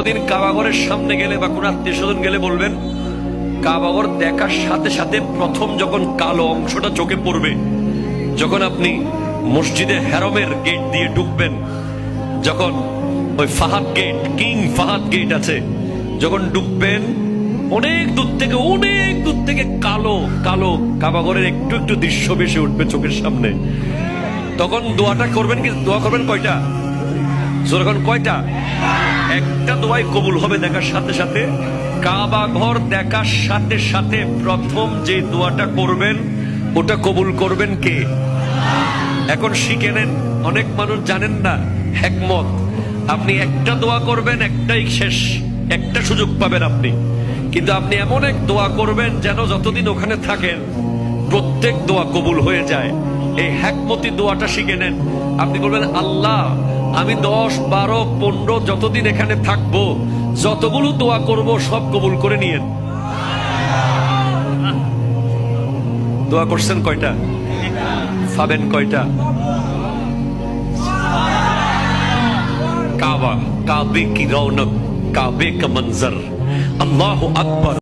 কোনোদিন কাবাগরের সামনে গেলে বা কোন আত্মীয় স্বজন গেলে বলবেন, কাবাগর দেখার সাথে সাথে প্রথম যখন কালো অংশটা চোখে পড়বে, যখন আপনি মসজিদে হেরমের গেট দিয়ে ঢুকবেন, যখন ওই Fahad gate, king Fahad gate আছে, যখন ঢুকবেন অনেক দূর থেকে কালো কালো কাবাগরের একটু একটু দৃশ্য ভেসে উঠবে চোখের সামনে। তখন দোয়াটা করবেন, কি দোয়া করবেন কয়টা? যখন কয়টা? একটা দোয়াই কবুল হবে দেখার সাথে সাথে। কাবা ঘর দেখার সাথে সাথে প্রথম যে দোয়াটা করবেন ওটা কবুল করবেন কে? এখন শিখে নেন, অনেক মানুষ জানেন না হিকমত। আপনি একটা দোয়া করবেন, একটাই শেষ, একটা সুযোগ পাবেন আপনি, কিন্তু আপনি এমন এক দোয়া করবেন যেন যতদিন ওখানে থাকেন প্রত্যেক দোয়া কবুল হয়ে যায়। এই হিকমতি দোয়াটা শিখে নেন। আপনি বলবেন, আল্লাহ আমি 10, 12, 15 যতদিন এখানে থাকবো, যতগুলো দোয়া করব সব কবুল করে নিয়েন। দোয়া করছেন কয়টা? পাবেন কয়টা? কাবা, কাবে কি রৌনক, কাবে কা মঞ্জর, আল্লাহু আকবার।